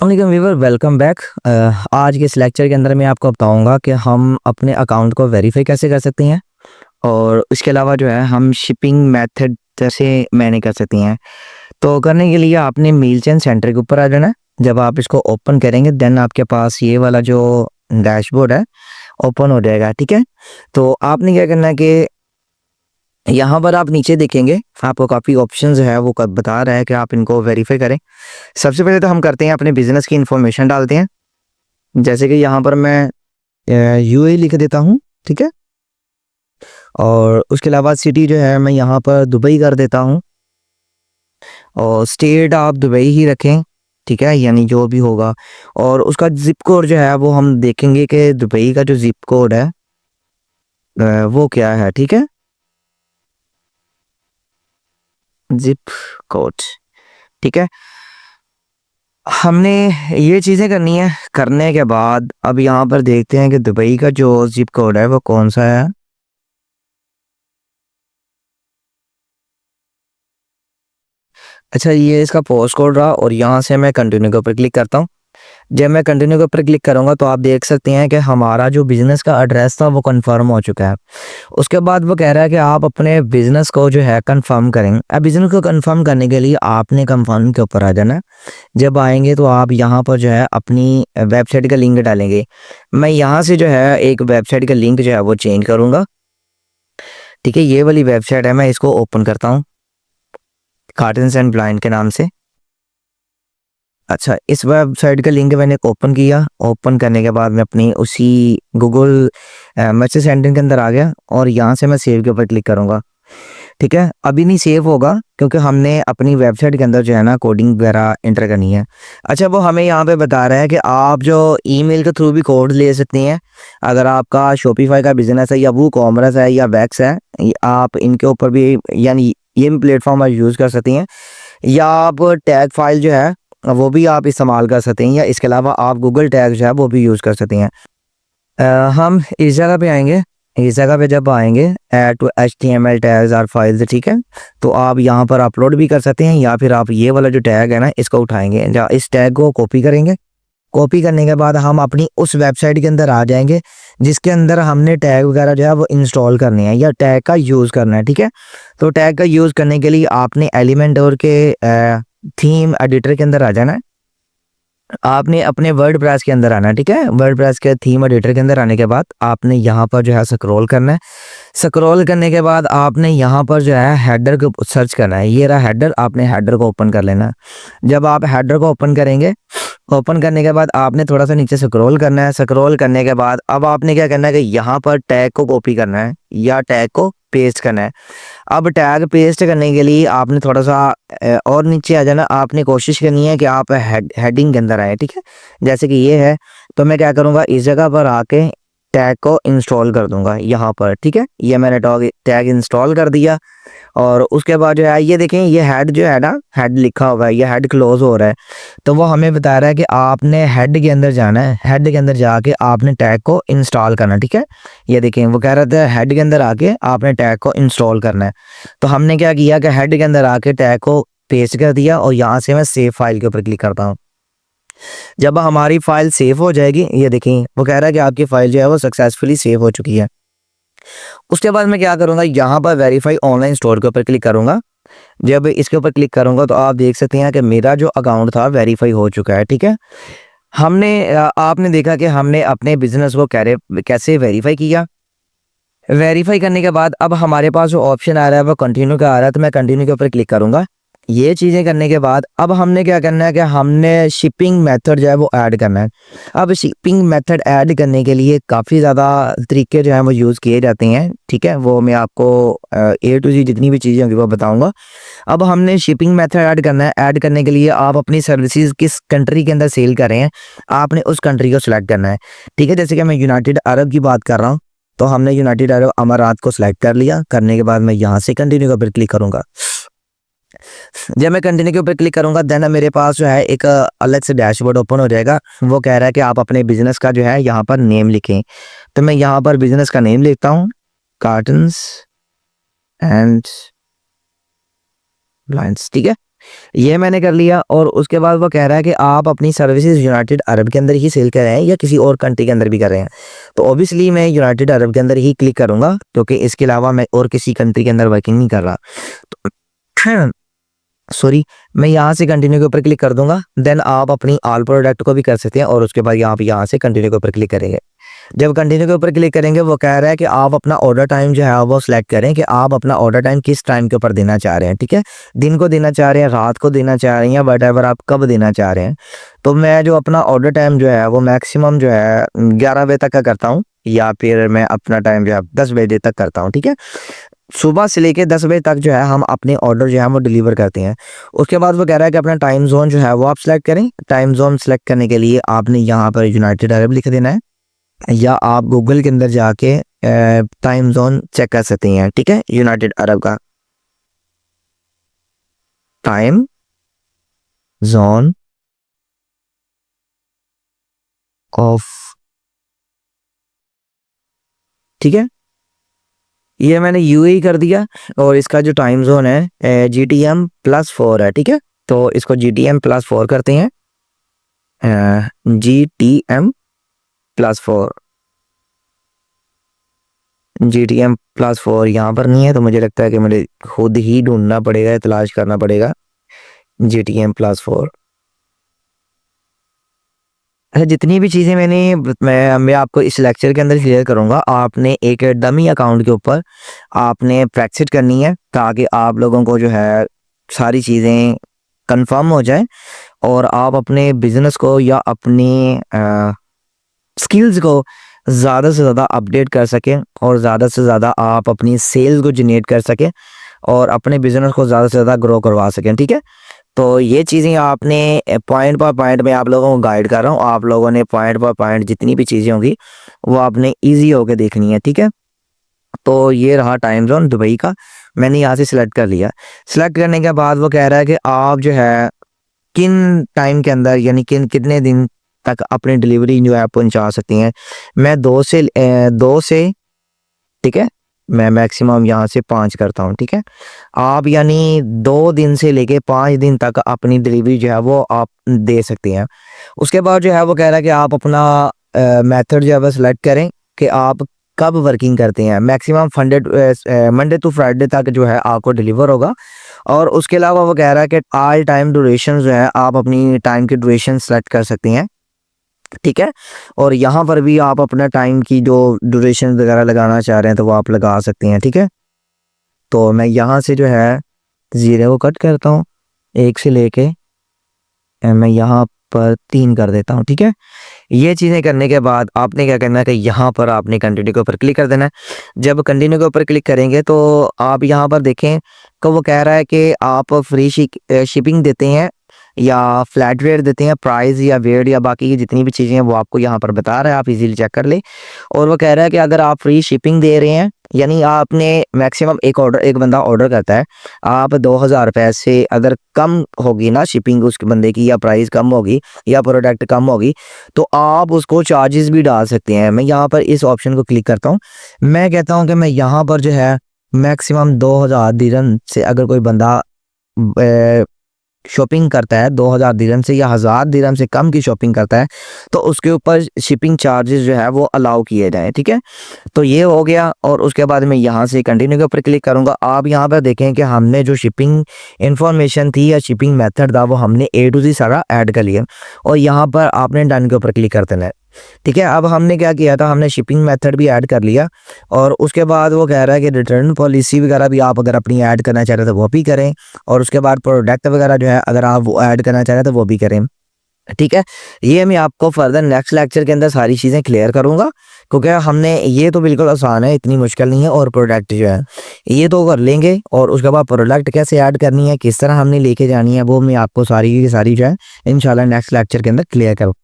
वालेकुम viewer, welcome back. आज के इस लेक्चर के अंदर मैं आपको बताऊंगा कि हम अपने अकाउंट को वेरीफाई कैसे कर सकते हैं और उसके अलावा जो है हम शिपिंग मेथड कैसे मैनेज कर सकते हैं। तो करने के लिए आपने मील चेन सेंटर के ऊपर आ जाना है। जब आप इसको ओपन करेंगे देन आपके पास ये वाला जो डैशबोर्ड है ओपन हो जाएगा। ठीक है, तो आपने क्या करना है कि यहाँ पर आप नीचे देखेंगे आपको काफ़ी ऑप्शंस है, वो बता रहा है कि आप इनको वेरीफाई करें। सबसे पहले तो हम करते हैं अपने बिजनेस की इंफॉर्मेशन डालते हैं। जैसे कि यहाँ पर मैं यूएई लिख देता हूँ। ठीक है, और उसके अलावा सिटी जो है मैं यहाँ पर दुबई कर देता हूँ और स्टेट आप दुबई ही रखें। ठीक है, यानी जो भी होगा। और उसका जिप कोड जो है वो हम देखेंगे कि दुबई का जो जिप कोड है वो क्या है। ठीक है, जिप कोड। ठीक है, हमने ये चीज़ें करनी है। करने के बाद अब यहाँ पर देखते हैं कि दुबई का जो जिप कोड है वो कौन सा है। अच्छा, ये इसका पोस्ट कोड रहा और यहाँ से मैं कंटिन्यू के ऊपर क्लिक करता हूँ। जब मैं कंटिन्यू के ऊपर क्लिक करूँगा तो आप देख सकते हैं कि हमारा जो बिज़नेस का एड्रेस था वो कंफर्म हो चुका है। उसके बाद वो कह रहा है कि आप अपने बिज़नेस को जो है कंफर्म करें। अब बिज़नेस को कंफर्म करने के लिए आपने कंफर्म के ऊपर आ जाना है। जब आएंगे तो आप यहाँ पर जो है अपनी वेबसाइट का लिंक डालेंगे। मैं यहाँ से जो है एक वेबसाइट का लिंक जो है वो चेंज करूँगा। ठीक है, ये वाली वेबसाइट है, मैं इसको ओपन करता हूँ कार्टन्स एंड ब्लाइंड के नाम से। अच्छा, इस वेबसाइट का लिंक मैंने ओपन किया। ओपन करने के बाद मैं अपनी उसी गूगल मैसेज सेंटर के अंदर आ गया और यहाँ से मैं सेव के ऊपर क्लिक करूँगा। ठीक है, अभी नहीं सेव होगा क्योंकि हमने अपनी वेबसाइट के अंदर जो है ना कोडिंग वगैरह एंटर करनी है। अच्छा, वो हमें यहाँ पे बता रहा है कि आप जो ईमेल के थ्रू भी कोड ले सकते हैं। अगर आपका शॉपिफाई का बिजनेस है या वो कॉमर्स है या वैक्स है, आप इनके ऊपर भी यानी ये भी प्लेटफॉर्म आप यूज़ कर सकती हैं। या आप टैग फाइल जो है वो भी आप इस्तेमाल कर सकते हैं, या इसके अलावा आप गूगल टैग जो है वो भी यूज़ कर सकते हैं। हम इस जगह पे आएंगे। इस जगह पे जब आएंगे ऐड टू HTML टैग्स और फाइल्स। ठीक है, तो आप यहाँ पर अपलोड भी कर सकते हैं या फिर आप ये वाला जो टैग है ना इसको उठाएंगे या इस टैग को कॉपी करेंगे। कॉपी करने के बाद हम अपनी उस वेबसाइट के अंदर आ जाएंगे जिसके अंदर हमने टैग वगैरह जो है वो इंस्टॉल करने हैं या टैग का यूज़ करना है। ठीक है, तो टैग का यूज़ करने के लिए आपने एलिमेंटोर के थीम एडिटर के अंदर आ जाना है। आपने अपने वर्ड प्रेस के अंदर आना है। ठीक है, वर्ड प्रेस के थीम एडिटर के अंदर आने के बाद आपने यहाँ पर जो है स्क्रॉल करना है। स्क्रॉल करने के बाद आपने यहाँ पर जो है हेडर को सर्च करना है। ये रहा हेडर, आपने हेडर को ओपन कर लेना है। जब आप हेडर को ओपन करेंगे, ओपन करने के बाद आपने थोड़ा सा नीचे स्क्रॉल करना है। स्क्रॉल करने के बाद अब आपने क्या करना है कि यहाँ पर टैग को कॉपी करना है या टैग को पेस्ट करना है। अब टैग पेस्ट करने के लिए आपने थोड़ा सा और नीचे आ जाना। आपने कोशिश करनी है कि आप हेडिंग के अंदर आए। ठीक है, जैसे कि ये है, तो मैं क्या करूँगा इस जगह पर आके टैग को इंस्टॉल कर दूंगा यहाँ पर। ठीक है, ये मैंने टैग इंस्टॉल कर दिया और उसके बाद जो है ये देखें, ये हेड जो है ना, हेड लिखा हुआ है, ये हेड क्लोज हो रहा है। तो वो हमें बता रहा है कि आपने हेड के अंदर जाना है। हेड के अंदर जाके आपने टैग को इंस्टॉल करना है। ठीक है, ये देखें वो कह रहा था हेड के अंदर आके आपने टैग को इंस्टॉल करना है। तो हमने क्या किया कि हेड के अंदर आके टैग को पेस्ट कर दिया और यहाँ से मैं सेव फाइल के ऊपर क्लिक करता हूँ। जब हमारी फाइल सेव हो जाएगी, ये देखें वो कह रहा है कि आपकी फाइल जो है वो सक्सेसफुली सेव हो चुकी है। उसके बाद मैं क्या करूँगा, यहाँ पर वेरीफाई ऑनलाइन स्टोर के ऊपर क्लिक करूँगा। जब इसके ऊपर क्लिक करूँगा तो आप देख सकते हैं कि मेरा जो अकाउंट था वेरीफाई हो चुका है। ठीक है, आपने देखा कि हमने अपने बिजनेस को कैसे वेरीफाई किया। वेरीफाई करने के बाद अब हमारे पास जो ऑप्शन आ रहा है वो कंटिन्यू का आ रहा है, तो मैं कंटिन्यू के ऊपर क्लिक करूँगा। ये चीज़ें करने के बाद अब हमने क्या करना है कि हमने शिपिंग मेथड जो है वो ऐड करना है। अब शिपिंग मेथड ऐड करने के लिए काफ़ी ज़्यादा तरीके जो हैं वो यूज़ किए जाते हैं। ठीक है, वो मैं आपको A to Z जितनी भी चीज़ें होंगी वो बताऊँगा। अब हमने शिपिंग मेथड ऐड करना है। ऐड करने के लिए आप अपनी सर्विसेज किस कंट्री के अंदर सेल कर रहे हैं, आपने उस कंट्री को सिलेक्ट करना है। ठीक है, जैसे कि मैं यूनाइटेड अरब की बात कर रहा हूँ, तो हमने यूनाइटेड अरब अमारात को सिलेक्ट कर लिया। करने के बाद मैं यहाँ से कंटिन्यू के ऊपर क्लिक करूँगा। जब मैं कंटिन्यू के ऊपर क्लिक करूँगा देन मेरे पास जो है एक अलग से डैशबोर्ड ओपन हो जाएगा। वो कह रहा है कि आप अपने बिजनेस का जो है यहाँ पर नेम लिखें। तो मैं यहाँ पर बिजनेस का नेम लिखता हूँ, कार्टन्स एंड ब्लाइंड्स। ठीक है, ये मैंने कर लिया और उसके बाद वो कह रहा है कि आप अपनी सर्विसेज यूनाइटेड अरब के अंदर ही सेल कर रहे हैं या किसी और कंट्री के अंदर भी कर रहे हैं। तो ऑब्वियसली मैं यूनाइटेड अरब के अंदर ही क्लिक करूँगा क्योंकि इसके अलावा मैं और किसी कंट्री के अंदर वर्किंग नहीं कर रहा। तो सॉरी, मैं यहाँ से कंटिन्यू के ऊपर क्लिक कर दूंगा। देन आप अपनी ऑल प्रोडक्ट को भी कर सकते हैं और उसके बाद यहाँ से कंटिन्यू के ऊपर क्लिक करेंगे। जब कंटिन्यू के ऊपर क्लिक करेंगे वो कह रहा है कि आप अपना ऑर्डर टाइम जो है वो सिलेक्ट करें कि आप अपना ऑर्डर टाइम किस टाइम के ऊपर देना चाह रहे हैं। ठीक है, दिन को देना चाह रहे हैं, रात को देना चाह रहे हैं या वट आप कब देना चाह रहे हैं। तो मैं जो अपना ऑर्डर टाइम जो है वो मैक्सिमम जो है 11 बजे तक का करता हूँ या फिर मैं अपना टाइम जो है 10 बजे तक करता हूँ। ठीक है, सुबह से लेके 10 बजे तक जो है हम अपने ऑर्डर जो है वो डिलीवर करते हैं। उसके बाद वो कह रहा है कि अपना टाइम जोन जो है वो आप सिलेक्ट करें। टाइम जोन सिलेक्ट करने के लिए आपने यहाँ पर यूनाइटेड अरब लिख देना है या आप गूगल के अंदर जाके टाइम जोन चेक कर सकते हैं। ठीक है, यूनाइटेड अरब का टाइम जोन ऑफ, ठीक है, ये मैंने यूएई कर दिया और इसका जो टाइम जोन है GTM+4 है। ठीक है, तो इसको GTM+4 करते हैं। GTM+4 GTM+4 यहाँ पर नहीं है तो मुझे लगता है कि मुझे खुद ही ढूंढना पड़ेगा, तलाश करना पड़ेगा GTM+4। अच्छा, जितनी भी चीज़ें मैं आपको इस लेक्चर के अंदर क्लियर करूँगा, आपने एक डमी अकाउंट के ऊपर आपने प्रैक्टिस करनी है ताकि आप लोगों को जो है सारी चीज़ें कंफर्म हो जाए और आप अपने बिजनेस को या अपने स्किल्स को ज़्यादा से ज़्यादा अपडेट कर सकें और ज़्यादा से ज़्यादा आप अपनी सेल्स को जनरेट कर सकें और अपने बिजनेस को ज़्यादा से ज़्यादा ग्रो करवा सकें। ठीक है, तो ये चीज़ें आपने पॉइंट पर पॉइंट में आप लोगों को गाइड कर रहा हूँ, आप लोगों ने पॉइंट पर पॉइंट जितनी भी चीज़ें होंगी वो आपने ईजी होकर देखनी है। ठीक है, तो ये रहा टाइम जोन दुबई का, मैंने यहाँ से सिलेक्ट कर लिया। सिलेक्ट करने के बाद वो कह रहा है कि आप जो है किन टाइम के अंदर यानी कितने दिन तक अपनी डिलीवरी जो है पहुंचा सकती हैं। मैं 2 से ठीक है, मैं मैक्सिमम यहाँ से 5 करता हूँ। ठीक है, आप यानी 2 दिन से लेके 5 दिन तक अपनी डिलीवरी जो है वो आप दे सकते हैं। उसके बाद जो है वो कह रहा है कि आप अपना मेथड जो है वो सिलेक्ट करें कि आप कब वर्किंग करते हैं। मैक्सिमम मंडे टू फ्राइडे तक जो है आपको डिलीवर होगा और उसके अलावा वो कह रहा है कि ऑल टाइम ड्यूरेशन जो है आप अपनी टाइम की ड्यूरेशन सेलेक्ट कर सकते हैं। ठीक है, और यहाँ पर भी आप अपना टाइम की जो ड्यूरेशन वगैरह लगाना चाह रहे हैं तो वो आप लगा सकते हैं। ठीक है, तो मैं यहाँ से जो है 0 को कट करता हूँ, 1 से लेके मैं यहाँ पर 3 कर देता हूँ। ठीक है, ये चीज़ें करने के बाद आपने क्या करना है कि यहाँ पर आपने कंटिन्यू के ऊपर क्लिक कर देना है। जब कंटिन्यू के ऊपर क्लिक करेंगे तो आप यहाँ पर देखें कि वो कह रहा है कि आप फ्री शिपिंग देते हैं या फ्लैट रेट देते हैं, प्राइस या वेट या बाकी की जितनी भी चीज़ें हैं वो आपको यहाँ पर बता रहा है, आप इजीली चेक कर ले। और वो कह रहा है कि अगर आप फ्री शिपिंग दे रहे हैं यानी आपने मैक्सिमम एक बंदा ऑर्डर करता है, आप 2000 रुपये से अगर कम होगी ना शिपिंग उस बंदे की या प्राइस कम होगी या प्रोडक्ट कम होगी तो आप उसको चार्जेस भी डाल सकते हैं। मैं यहाँ पर इस ऑप्शन को क्लिक करता हूँ, मैं कहता हूँ कि मैं यहाँ पर जो है मैक्सिमम 2000 दिरहम से अगर कोई बंदा शॉपिंग करता है 2000 दिरहम से या 1000 दिरहम से कम की शॉपिंग करता है तो उसके ऊपर शिपिंग चार्जेस जो है वो अलाउ किए जाएं। ठीक है, तो ये हो गया और उसके बाद मैं यहाँ से कंटिन्यू के ऊपर क्लिक करूँगा। आप यहाँ पर देखें कि हमने जो शिपिंग इंफॉर्मेशन थी या शिपिंग मेथड था वो हमने A to Z सारा ऐड कर लिया और यहाँ पर आपने डन के ऊपर क्लिक कर देना है। ठीक है, अब हमने क्या किया था, हमने शिपिंग मेथड भी ऐड कर लिया और उसके बाद वो कह रहा है कि रिटर्न पॉलिसी वगैरह भी आप अगर अपनी ऐड करना चाह रहे हैं तो वो भी करें और उसके बाद प्रोडक्ट वगैरह जो है अगर आप वो ऐड करना चाह रहे हैं तो वो भी करें। ठीक है, ये मैं आपको फर्दर नेक्स्ट लेक्चर के अंदर सारी चीज़ें क्लियर करूंगा क्योंकि हमने ये तो बिल्कुल आसान है, इतनी मुश्किल नहीं है। और प्रोडक्ट जो है ये तो कर लेंगे और उसके बाद प्रोडक्ट कैसे ऐड करनी है, किस तरह हमने लेके जानी है, वो मैं आपको सारी की सारी जो है इंशाल्लाह नेक्स्ट लेक्चर के अंदर क्लियर करूँ।